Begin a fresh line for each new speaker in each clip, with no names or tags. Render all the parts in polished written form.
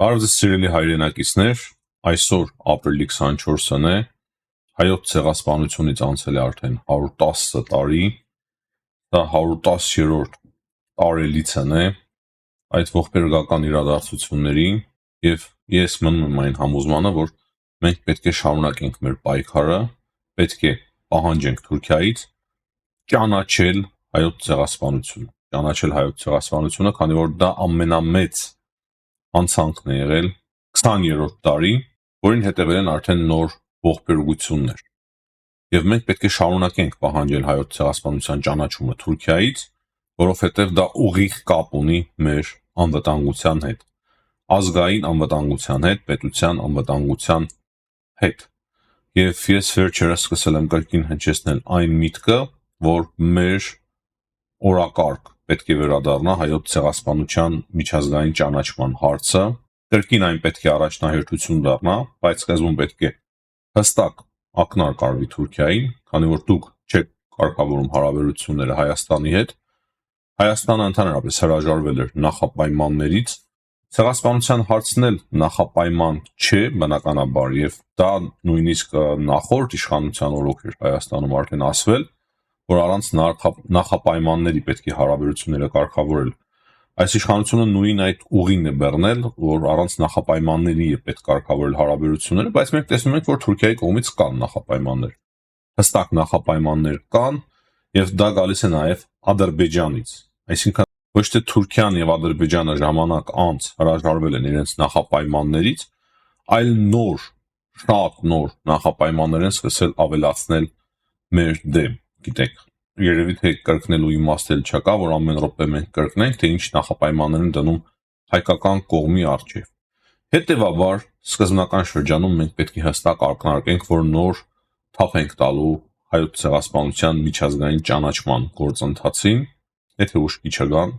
Բարև ձեզ սիրելի հայրենակիցներ, այսօր ապրիլի 24-ն է, հայոց ցեղասպանությունից անցել է արդեն 110 տարի, դա 110-րդ տարելիցն է այդ ողբերգական իրադարձությունների և ես մնում եմ այն համոզմանը, որ մենք պետք է շարունակենք մեր պայքարը, պետք է պահանջենք Թուրքիայից ճանաչել հայոց ցեղասպանությունը, քանի որ դա ամենամեծ անցանքն է եղել 20-րդ տարի, որին հետևել են արդեն նոր ողբերգություններ։ Եվ մենք պետք է շարունակենք պահանջել հայոց ցեղասպանության ճանաչումը Թուրքիայից, որովհետև դա ուղիղ կապ ունի մեր անվտանգության հետ, ազգային անվտանգության հետ, պետության անվտանգության հետ։ Եվ ես վերջերս սկսել եմ կրկին հնչեցնել այն միտքը, որ մեր օրակարգ պետք է վերադառնա հայոց ցեղասպանության միջազգային ճանաչման հարցը, կրկին այն պետք է առաջնահերթություն դառնա, բայց սկզբում պետք է հստակ ակնարկ արվի Թուրքիային, քանի որ դուք չեք կարգավորում հարաբերությունները Հայաստանի հետ, Հայաստանը ընդհանրապես հրաժարվել էր նախապայմաններից, ցեղասպանության հարցն էլ նախապայման չէ, բնականաբար, եւ դա նույնիսկ նախորդ իշխանության օրոք էր Հայաստանում արդեն ասվել, որ առանց նախապայմանների պետք է հարաբերությունները կարգավորել։ Այս իշխանությունը նույն այդ ուղին է բեռնել, որ առանց նախապայմանների է պետք կարգավորել հարաբերությունները, բայց մենք տեսնում ենք, որ Թուրքիայի կողմից կան նախապայմաններ, հստակ նախապայմաններ կան, եւ դա գալիս է նաեւ Ադրբեջանից, այսինքն ոչ թե Թուրքիան եւ Ադրբեջանը ժամանակ անց հրաժարվել են իրենց նախապայմաններից, այլ շատ նոր նախապայմաններ են սկսել ավելացնել մեր դեմ, գիտեք, երևի թե կրկնելու իմաստ էլ չկա, որ ամեն րոպե մենք կրկնենք, թե ինչ նախապայմաններ են դնում հայկական կողմի առջև։ Հետևաբար, սկզբնական շրջանում մենք պետք է հստակ ակնարկենք, որ նոր թափ ենք տալու հայոց ցեղասպանության միջազգային ճանաչման գործընթացին, եթե ուշքի չգան,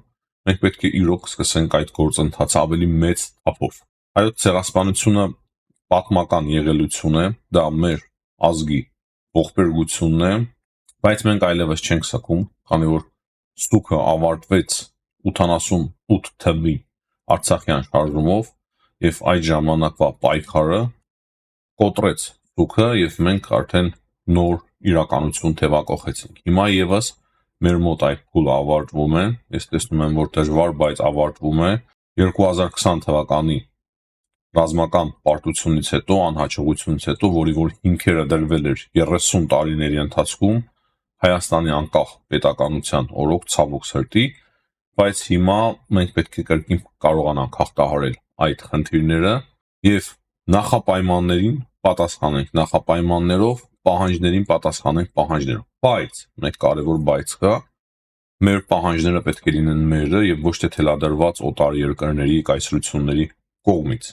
մենք պետք է իրոք սկսենք այդ գործընթացը ավելի մեծ թափով։ Հայոց ցեղասպանությունը պատմական եղելություն է, դա մեր ազգի ողբերգությունն է, բայց մենք այլևս չենք սգում, քանի որ ստուգը ավարտվեց 88 թվականի Արցախյան շարժումով եւ այդ ժամանակվա պայքարը կոտրեց ստուգը եւ մենք արդեն նոր իրականություն թևակողեցինք։ Հիմա եւս մեր մոտ այդ փուլը ավարտվում է, ես տեսնում եմ, որ դժվար, բայց ավարտվում է 2020 թվականի ռազմական պարտությունից հետո, անհաջողությունից հետո, որի որ հիմքերը դրվել էր 30 տարիների ընթացքում Հայաստանի անկախ պետականության օրոք ցավոք սրտի, բայց հիմա մենք պետք է կրկին կարողանանք հաղթահարել այդ խնդիրները եւ նախապայմաններին պատասխանենք նախապայմաններով, պահանջներին պատասխանենք պահանջներով։ Բայց մեկ կարևոր բայց կա, մեր պահանջները պետք է լինեն մերը եւ ոչ թե թելադրված օտար երկրների կայսրությունների կողմից։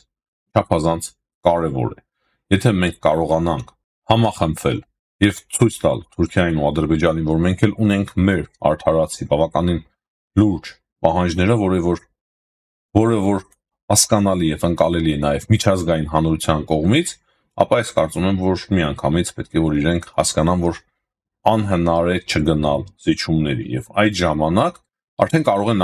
Չափազանց կարևոր է։ Եթե մենք կարողանանք համախմբվել եւ ցույց տալ Թուրքիային ու Ադրբեջանին, որ մենք էլ ունենք մեր արդարացի բավականին լուրջ պահանջները, որը որ հասկանալի եւ ընկալելի է նաեւ միջազգային հանրության կողմից, ապա ես կարծում եմ, որ միանգամից պետք է որ իրենք հասկանան, որ անհնար է չգնալ զիջումների եւ այդ ժամանակ արդեն կարող են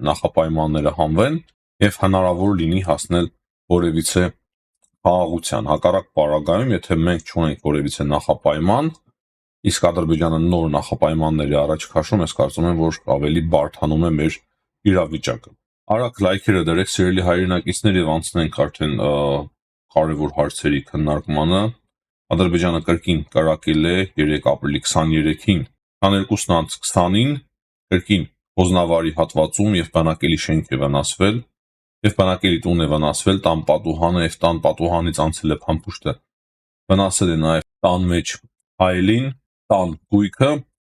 նախապայմանները հանվեն եւ հնարավոր լինի հասնել որևիցե խաղաղության։ Հակառակ պարագայում, եթե մենք չունենք որևիցե նախապայման, իսկ Ադրբեջանը նոր նախապայմանների առաջ քաշում, ես կարծում եմ, որ ավելի բարդանում է մեր իրավիճակը։ Արագ լայքերը դրեք սիրելի հայրենակիցներ եւ անցնենք արդեն կարևոր հարցերի քննարկմանը։ Ադրբեջանը կրկին կրակել է 3 ապրիլի 23-ին 22:20-ին կրկին Հոզնավարի հատվածում եւ բանակելի շենք է վնասվել եւ բանակելի տուն է վնասվել, տան պատուհանը եւ տան պատուհանից անցել է փամփուշտը, վնասել է նաեւ տան մեջ հայելին, տան գույքը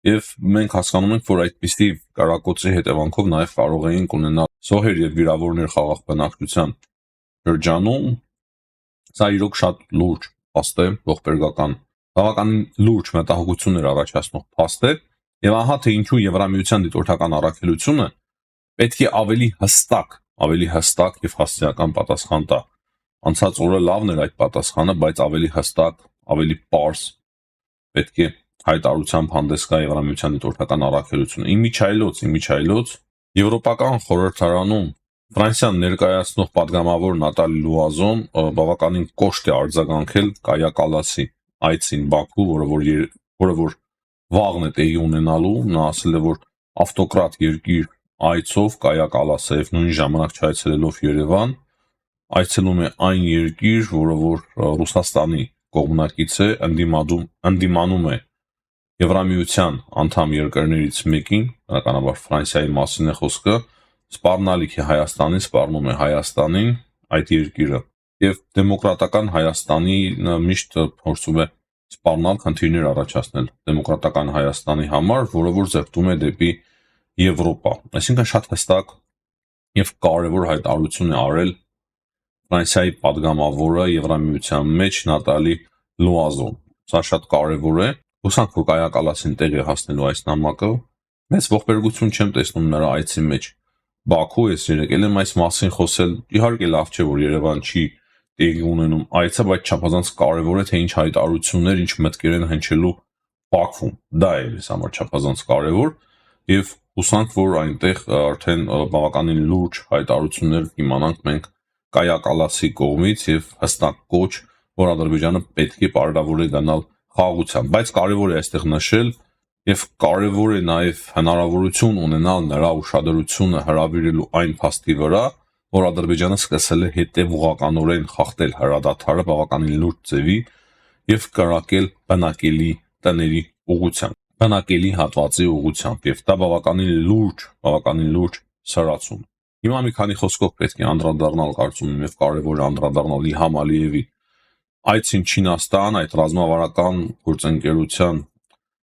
եւ մենք հասկանում ենք, որ այդպիսի կրակոցի հետևանքով նաեւ կարող էին ունենալ զոհեր եւ վիրավորներ խաղաղ բնակչության շրջանում։ Սա իրոք շատ լուրջ փաստ է, ողբերգական բավականին լուրջ մտահոգություններ առաջացնող փաստ է եւ ահա թե ինչու Եվրամիության դիտորդական առաքելությունը պետք է ավելի հստակ եւ հասցեական պատասխան տա։ Անցած օրը լավն էր այդ պատասխանը, բայց ավելի հստակ, ավելի պարզ պետք է հայտարարությամբ հանդես գա Եվրամիության դիտորդական առաքելությունը։ Իմիջայլոց Եվրոպական խորհրդարանում Ֆրանսիան ներկայացնող падգամավոր Նատալի Լուազոն բավականին կոշտ է արձագանքել Կայա Կալասի այցին Բաքու, որը որ վաղն է տեղի ունենալու, նա ասել է, որ ավտոկրատ երկիր այցով Կայա Կալասը եւ նույն ժամանակ չայցելելով Երևան, այցելում է այն երկիր, որը որ Ռուսաստանի կողմնակից է, ընդդիմանում է Եվրամիության անդամ երկրներից մեկին, բնականաբար Ֆրանսիայի մասին է խոսքը, սպառնալիք է Հայաստանին, սպառնում է Հայաստանին այդ երկիրը եւ դեմոկրատական Հայաստանի միշտ փորձում է սպառնալ, խնդիրներ առաջացնել դեմոկրատական Հայաստանի համար, որը որ ձգտում է դեպի Եվրոպա։ Այսինքն շատ հստակ եւ կարեւոր հայտարարություն է արել Ֆրանսիայի падգամավորը Եվրամիության մեջ Նատալի Լուազոն։ Սա շատ կարեւոր է։ Հուսանք, որ Կայա Կալասին տեղ է հասնելու այս նամակը։ Մեծ ողբերգություն չեմ տեսնում նրա այցի մեջ Բաքու, ես եկել եմ այս մասին խոսել։ Իհարկե լավ չէ, որ Երևան չի տեղի ունենում այցը, բայց չափազանց կարևոր է, թե ինչ հայտարարություններ, ինչ մտքեր են հնչելու Բաքվում։ Դա է ինձ համար չափազանց կարևոր եւ հուսանք, որ այնտեղ արդեն բավականին լուրջ հայտարարություններ կիմանանք մենք Կայա Կալասի կողմից եւ հստակ կոչ, որ Ադրբեջանը պետք է պարտավոր է գնալ խաղաղության, բայց կարևոր է այստեղ նշել եւ կարևոր է նաեւ հնարավորություն ունենալ նրա ուշադրությունը հրավիրելու այն փաստի վրա, որ Ադրբեջանը սկսել է հետևողականորեն խախտել հրադադարը բավականին լուրջ ձևի եւ կրակել բնակելի տների ուղղությամբ, բնակելի հատվածի ուղղությամբ եւ դա բավականին լուրջ սրացում։ Հիմա մի քանի խոսքով պետք է անդրադառնալ, կարծում եմ, եւ կարևոր է անդրադառնալ Իլհամ Ալիևի այցին Չինաստան, այդ ռազմավարական գործընկերության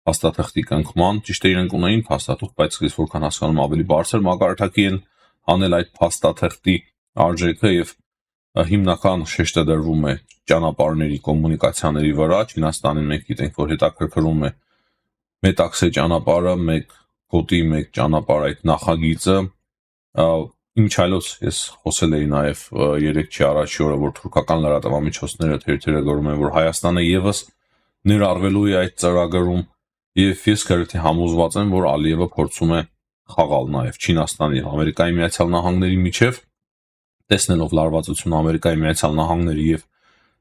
փաստաթղթի կնքման, ճիշտ է իրենք ունեին փաստաթուղթ, բայց ես որքան հասկանում ավելի բարձր մակարդակի են անել այդ փաստաթղթի արժեքը եւ հիմնական շեշտը դրվում է ճանապարհների կոմունիկացիաների վրա։ Չինաստանի մենք գիտենք, որ հետաքրքրում է Մետաքսե ճանապարհը, մեկ գոտի, մեկ ճանապարհ այդ նախագիծը։ Ինչ այլոց ես խոսել էի նաեւ 3 առաջի օրը, որ թուրքական լրատվամիջոցները թերթերը գրում են, որ Հայաստանը եւս ներառվելու է այդ ծրագրում եւ ես գրեթե համոզված եմ, որ Ալիևը փորձում է խաղալ նաեւ Չինաստանի եւ Ամերիկայի Միացյալ Նահանգների միջև, տեսնելով լարվածությունը Ամերիկայի Միացյալ Նահանգների եւ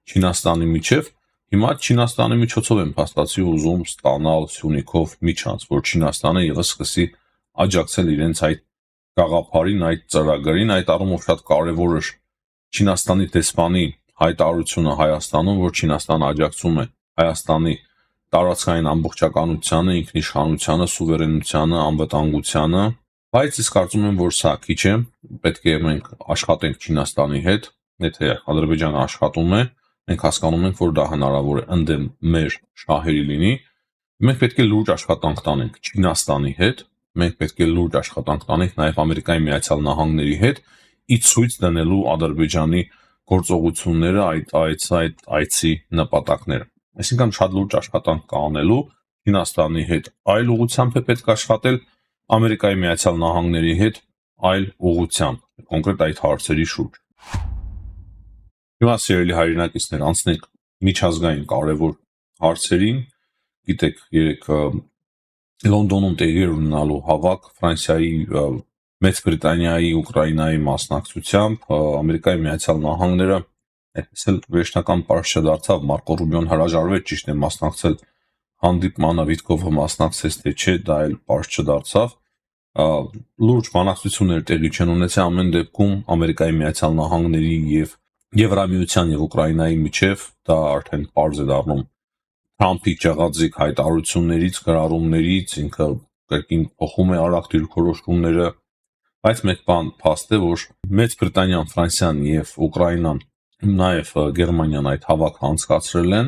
Չինաստանի միջև, հիմա Չինաստանի միջոցով են փաստացի ուզում ստանալ Սյունիքով միջանց, որ Չինաստանը եւս սկսի աջակցել իրենց այդ գաղափարին, այդ ծրագրին, այդ առումով շատ կարեւոր է Չինաստանի դեսպանի հայտարարությունը Հայաստանում, որ Չինաստանը աջակցում է Հայաստանի տարածքային ամբողջականությանը, ինքնիշխանությանը, սուվերենությանը, անվտանգությանը, բայց ես կարծում եմ, որ սա քիչ է, պետք է մենք աշխատենք Չինաստանի հետ, եթե Ադրբեջանը աշխատում է, մենք հասկանում ենք, որ դա հնարավոր է ընդդեմ մեր շահերի լինի, մենք պետք է լուրջ աշխատանք տանենք Չինաստանի հետ, մենք պետք է լուրջ աշխատանք տանենք նաև Ամերիկայի Միացյալ Նահանգների հետ, ի ցույց դնելու Ադրբեջանի գործողությունները այդ այցի նպատակները։ Այսինքն շատ լուրջ աշխատանք կա անելու Չինաստանի հետ այլ ուղղությամբ է պետք աշխատել, Ամերիկայի Միացյալ Նահանգների հետ այլ ուղղությամբ, կոնկրետ այդ հարցերի շուրջ։ Հիմա սիրելի հայրենակիցներ, անցնենք միջազգային կարևոր հարցերին։ Գիտեք, երեք Լոնդոնում տեղի ունենալու հավաք Ֆրանսիայի, Մեծ Բրիտանիայի, Ուկրաինայի մասնակցությամբ Ամերիկայի Միացյալ Նահանգները այդպես էլ վերջնական պարզ չդարձավ, Մարկո Ռուբիոն հրաժարվեց ճիշտ է մասնակցել հանդիպմանը, Վիտկովը մասնակցեց, թե չէ, դա էլ պարզ չդարձավ։ Լուրջ բանակցություններ տեղի չեն ունեցել, ամեն դեպքում Ամերիկայի Միացյալ Նահանգների եւ Եվրամիության եւ Ուկրաինայի միջև դա արդեն պարզ է դառնում Թրամփի ճղածիկ հայտարարություններից, գրառումներից, ինքը կրկին փոխում է արագ դիրքորոշումները, բայց մեկ բան փաստ է, որ Մեծ Բրիտանիան, Ֆրանսիան եւ Ուկրաինան, նաեւ Գերմանիան այդ հավաքը անցկացրել են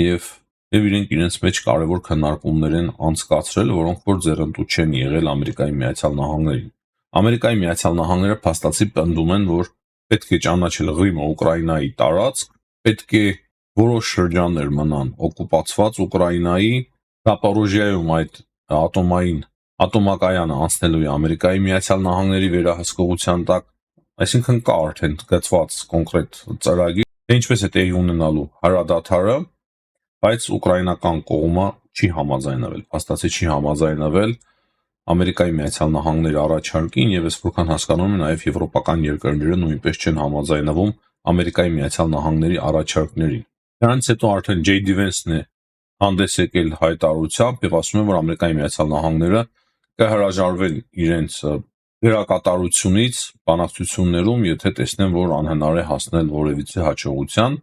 եւ իրենք իրենց մեջ կարևոր քննարկումներ են անցկացրել, որոնք որ ձեռնտու չեն եղել Ամերիկայի Միացյալ Նահանգներին։ Ամերիկայի Միացյալ Նահանգները փաստացի պնդում են, որ պետք է ճանաչել Ղրիմը Ուկրաինայի տարածք, պետք է որոշ շրջաններ մնան օկուպացված Ուկրաինայի, Զապորոժիայում այդ ատոմակայանը անցնելու է Ամերիկայի Միացյալ Նահանգների վերահսկողության տակ, այսինքն կա արդեն գծված կոնկրետ ծրագիր, թե ինչպես է տեղի ունենալու հրադադարը, բայց ուկրաինական կողմը չի համաձայնվել, փաստացի չի համաձայնվել Ամերիկայի Միացյալ Նահանգների առաջարկին եւ ես որքան հասկանում եմ նաեւ եվրոպական երկրները նույնպես չեն համաձայնվում Ամերիկայի Միացյալ Նահանգների առաջարկներին։ Դրանից հետո արդեն J.D. Vance-ն է հանդես եկել հայտարարությամբ եւ ասում է, որ Ամերիկայի Միացյալ Նահանգները կհրաժարվեն իրենց դերակատարությունից բանակցություններում, եթե տեսնեն, որ անհնար է հասնել որևիցե հաջողության։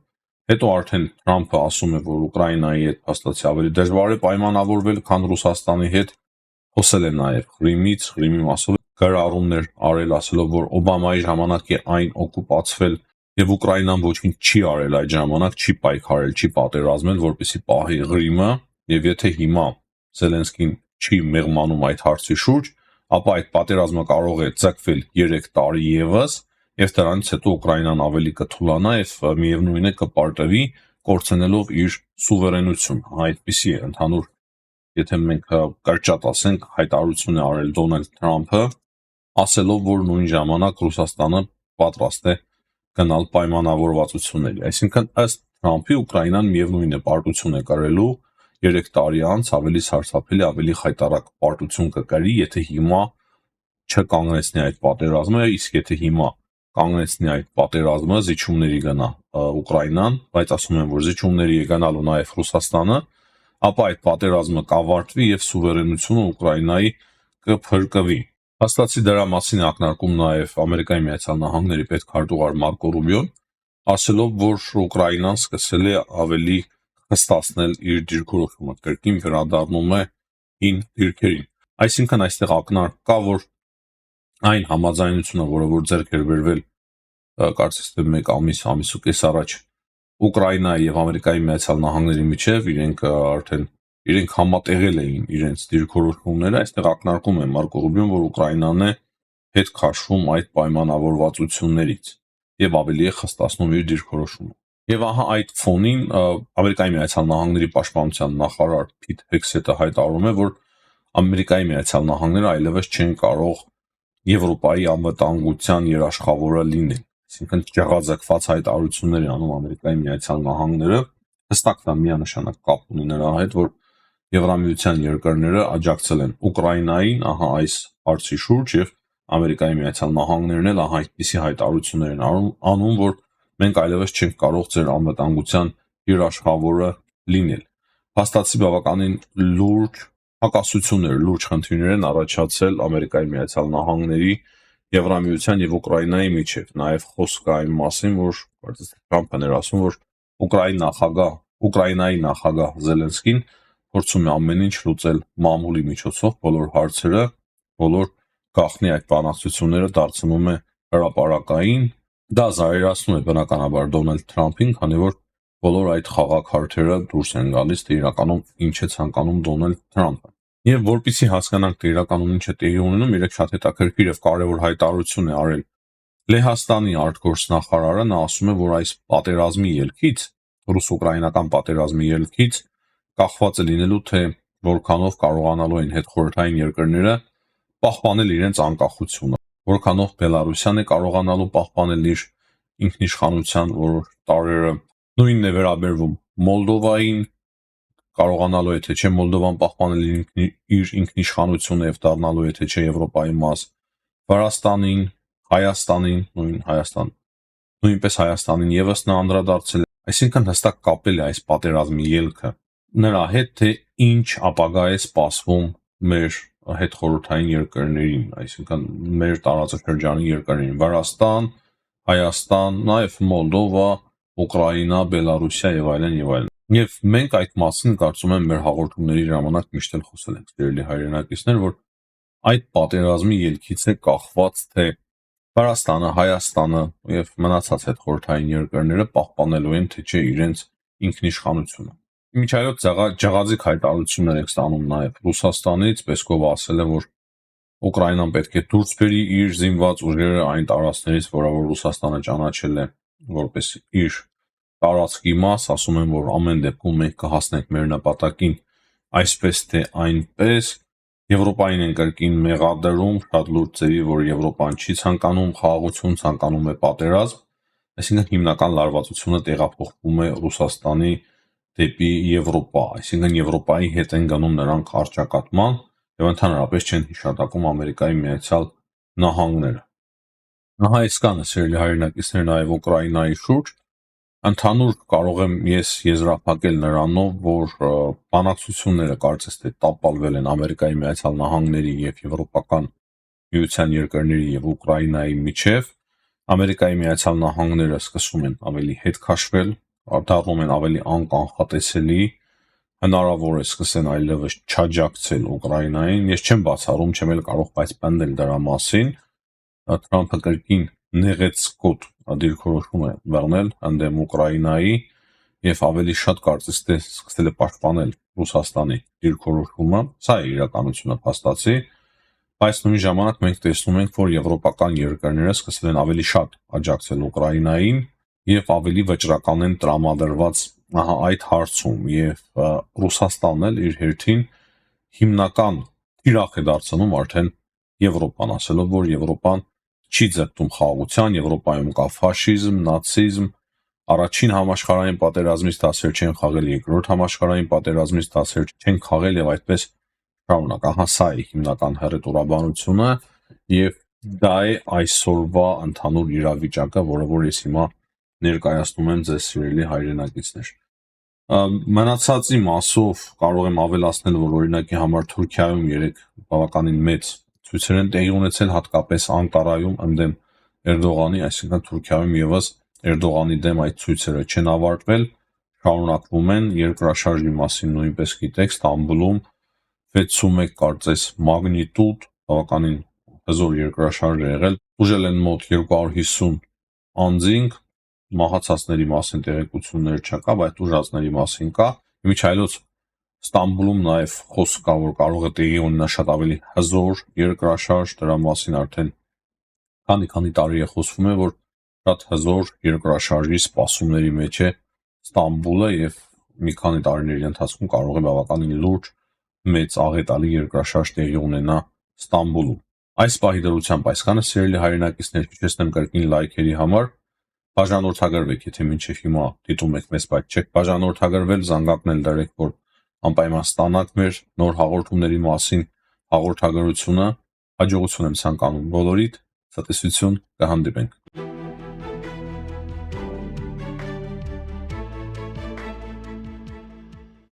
Հետո արդեն Թրամփը ասում է, որ Ուկրաինայի հետ փաստացի ավելի դժվար է պայմանավորվել, քան Ռուսաստանի հետ։ Խոսել է նաև Ղրիմից, Ղրիմի մասով գրառումներ արել, ասելով, որ Օբամայի ժամանակ է այն օկուպացվել եւ Ուկրաինան ոչինչ չի արել այդ ժամանակ, չի պայքարել, չի պատերազմել, որպեսզի պահի Ղրիմը, եւ եթե հիմա Զելենսկին չի մեղմանում այդ հարցի շուրջ, ապա այդ պատերազմը կարող է ցակվել 3 տարի եւս, եւ դրանից հետո Ուկրաինան ավելի կթուլանա եւ միևնույն է կպարտվի, կորցնելով իր սուվերենությունը։ Այդպիսի է ընդհանուր, եթե մենք կարճատ ասենք, հայտարարություն է արել Դոնալդ Թրամփը, ասելով, որ նույն ժամանակ Ռուսաստանը պատրաստ է գնալ պայմանավորվածությունների։ Այսինքն ըստ Թրամփի Ուկրաինան միևնույն է պարտություն է կրելու 3 տարի անց ավելի սարսափելի, ավելի խայտառակ պարտություն կկրի, եթե հիմա չկանգնեցնի այդ պատերազմը, իսկ եթե հիմա կանգնեցնի այդ պատերազմը, զիջումների գնա Ուկրաինան, բայց ասում են, որ զիջումների է գնալու նաև Ռուսաստանը, ապա այդ պատերազմը կավարտվի եւ սուվերենությունը Ուկրաինայի կփրկվի։ Հաստատի դրա մասին ակնարկում նաև Ամերիկայի Միացյալ Նահանգների պետքարտուղար Մարկո Ռուբիոն, ասելով, որ Ուկրաինան սկսել է ավելի խստացնել իր դիրքորոշումը, կրկին վերադառնում է հին դիրքերին։ Այսինքն այստեղ ակնարկ կա, որ այն համաձայնությունը, որը որ ձեռք էր բերվել կարծես թե 1 ամիս ու կես առաջ Ուկրաինայի եւ Ամերիկայի Միացյալ Նահանգների միջև, իրենք համատեղել էին իրենց դիրքորոշումները, այստեղ ակնարկում է Մարկո Ռուբիոն, որ Ուկրաինան է հետ քաշվում այդ պայմանավորվածություններից եւ ավելի է խստացնում իր դիրքորոշումը։ Եվ ահա այդ ֆոնին Ամերիկայի Միացյալ Նահանգների պաշտպանության նախարար Փիթ Հեքսեթը հայտարարում է, որ Ամերիկայի Միացյալ Նահանգները այլևս չեն կարող Եվրոպայի անվտանգության երաշխավորը լինել։ Այսինքն ճղաձգված հայտարարություններ անում Ամերիկայի Միացյալ Նահանգները, հստակ դա միանշանակ կապ ունի նրա հետ, որ Եվրամիության երկրները աջակցել են Ուկրաինային ահա այս հարցի շուրջ եւ Ամերիկայի Միացյալ Նահանգներն էլ ահա այդպիսի հայտարարություններ են անում, որ մենք այլևս չենք կարող ձեր անվտանգության երաշխավորը լինել։ Փաստացի բավականին լուրջ հակասություններ, լուրջ խնդիրներ են առաջացել Ամերիկայի Միացյալ Նահանգների, Եվրամիության եւ Ուկրաինայի միջև։ Նաեւ խոսք կա այն մասին, որ Թրամփն էր ասում, որ Ուկրաինայի նախագահ Զելենսկին փորձում է ամեն ինչ լուծել մամուլի միջոցով, բոլոր հարցերը, բոլոր գաղտնի այդ բանակցությունները դարձնում է հրապարակային։ Դա զայրացնում է բնականաբար Դոնալդ Թրամփին, քանի որ բոլոր այդ խաղաքարտերը դուրս են գալիս, թե իրականում ինչ է ցանկանում Դոնալդ Թրամփը։ Եվ որպեսզի հասկանանք, թե իրականում ինչ է տեղի ունենում, իրեք շատ հետաքրքիր եւ կարեւոր հայտարարություն է արել Լեհաստանի արտգործնախարարը, նա ասում է, որ այս պատերազմի ելքից, ռուս-ուկրաինական պատերազմի ելքից կախված է լինելու, թե որքանով կարողանալու են հետխորհրդային երկրները պահպանել իրենց անկախությունը, որքանով Բելարուսյան է կարողանալու պահպանել իր ինքնիշխանության որոշ տարրերը, նույնն է վերաբերվում Մոլդովային, կարողանալու է թե չէ Մոլդովան պահպանել իր ինքնիշխանությունը եւ դառնալու է թե չէ Եվրոպայի մաս, Վրաստանին, Հայաստանին, նույնպես Հայաստանին եւս նա անդրադարձել է, այսինքն հստակ կապել է այս պատերազմի ելքը նրա հետ, թե ինչ ապագա է սպասվում մեր հետխորհրդային երկրներին, այսինքն մեր տարածաշրջանի երկրներին՝ Վրաստան, Հայաստան, նաեւ Մոլդովա, Ուկրաինա, Բելարուսիա եւ այլն եւ այլն։ Եվ մենք այդ մասին կարծում եմ մեր հաղորդումների ժամանակ միշտ էլ խոսել ենք, սիրելի հայրենակիցներ, որ այդ պատերազմի ելքից է կախված, թե Վրաստանը, Հայաստանը եւ մնացած հետխորհրդային երկրները պահպանելու են թե չէ իրենց ինքնիշխանությունը։ Միջայլոց ջղաձիգ հայտարարություններ է ստանում նաեւ Ռուսաստանից, Պեսկովը ասել է, որ Ուկրաինան պետք է դուրս բերի իր զինված ուժերը այն տարածքներից, որը Ռուսաստանը ճանաչել է որպես իր տարածքի մաս, ասում են, որ ամեն դեպքում մենք կհասնենք մեր նպատակին այսպես թե այնպես։ Եվրոպային են կրկին մեղադրում շատ լուրջ ձևի, որ Եվրոպան չի ցանկանում խաղաղություն, ցանկանում է պատերազմ, այսինքն հիմնական լարվածությունը տեղափոխվում է Ռուսաստանի դեպի Եվրոպա, այսինքն Եվրոպայի հետ են գնում նրանք առճակատման եւ ընդհանրապես չեն հիշատակում Ամերիկայի Միացյալ Նահանգները։ Ահա այս կանը սիրելի հայրենակիցներ նաև Ուկրաինայի շուրջ։ Ընդհանուր կարող եմ ես եզրափակել նրանով, որ բանակցությունները կարծես թե տապալվել են Ամերիկայի Միացյալ Նահանգների եւ Եվրոպական միության երկրների եւ Ուկրաինայի միջև։ Ամերիկայի Միացյալ Նահանգները սկսում են ավելի հետ քաշվել, դառնում են ավելի անկանխատեսելի, հնարավոր է սկսեն այլևս չաջակցել Ուկրաինային։ Ես չեմ բացառում, չեմ էլ կարող բայց պնդել դրա մասին։ Թրամփը կրկին նեղեցկոտ դիրքորոշում է վերնել ընդդեմ Ուկրաինայի եւ ավելի շատ կարծես թե սկսել է պաշտպանել Ռուսաստանի դիրքորոշումը։ Սա է իրականությունը փաստացի, բայց նույն ժամանակ մենք տեսնում ենք, որ եվրոպական երկրները սկսել են ավելի շատ աջակցել Ուկրաինային եւ ավելի վճռական են տրամադրված ահա այդ հարցում եւ Ռուսաստանն էլ իր հերթին հիմնական թիրախ է դարձնում արդեն Եվրոպան, ասելով, որ Եվրոպան չի ձգտում խաղաղության, Եվրոպայում կա ֆաշիզմ, նացիզմ, առաջին համաշխարհային պատերազմից դասեր չեն խաղել, երկրորդ համաշխարհային պատերազմից դասեր չեն խաղել եւ այդպես շարունակ։ Ահա սա է հիմնական հռետորաբանությունը եւ դա է այսօրվա ընդհանուր իրավիճակը, որը որ ես հիմա ներկայացնում եմ ձեզ սիրելի հայրենակիցներ։ Մնացածի մասով կարող եմ ավելացնել, որ օրինակի համար Թուրքիայում երեք բավականին մեծ ցույցեր են տեղի ունեցել, հատկապես Անկարայում ընդդեմ Էրդողանի, այսինքն Թուրքիայում եւս Էրդողանի դեմ այդ ցույցերը չեն ավարտվել, շարունակվում են։ Երկրաշարժի մասին նույնպես գիտեք, Ստամբուլում 61 կարծես մագնիտուդ, բավականին հզոր երկրաշարժ է եղել, ուժել են մոտ 250 անձինք, մահացածների մասին տեղեկություններ չկա, բայց ուժածների մասին կա։ Իմիջայլոց Ստամբուլում նաև խոսք կա, որ կարող է տեղի ունենալ շատ ավելի հզոր երկրաշարժ, դրա մասին արդեն քանի տարի է խոսվում է, որ շատ հզոր երկրաշարժի սպասումների մեջ է Ստամբուլը եւ մի քանի տարիների ընթացքում կարող է բավականին լուրջ մեծ աղետալի երկրաշարժ տեղի ունենա Ստամբուլում։ Այս պահի դրությամբ այսքանը սիրելի հայրենակիցներ, հիշեցնեմ կրկին լայքերի համար, բաժանորդագրվեք, եթե մինչև հիմա դիտում եք մեզ, բայց չեք բաժանորդագրվել, զանգակն էլ դրեք, որ անպայման ստանաք մեր նոր հաղորդումների մասին հաղորդագրությունը։ Հաջողություն եմ ցանկանում բոլորիդ, ցտեսություն, կհանդիպենք։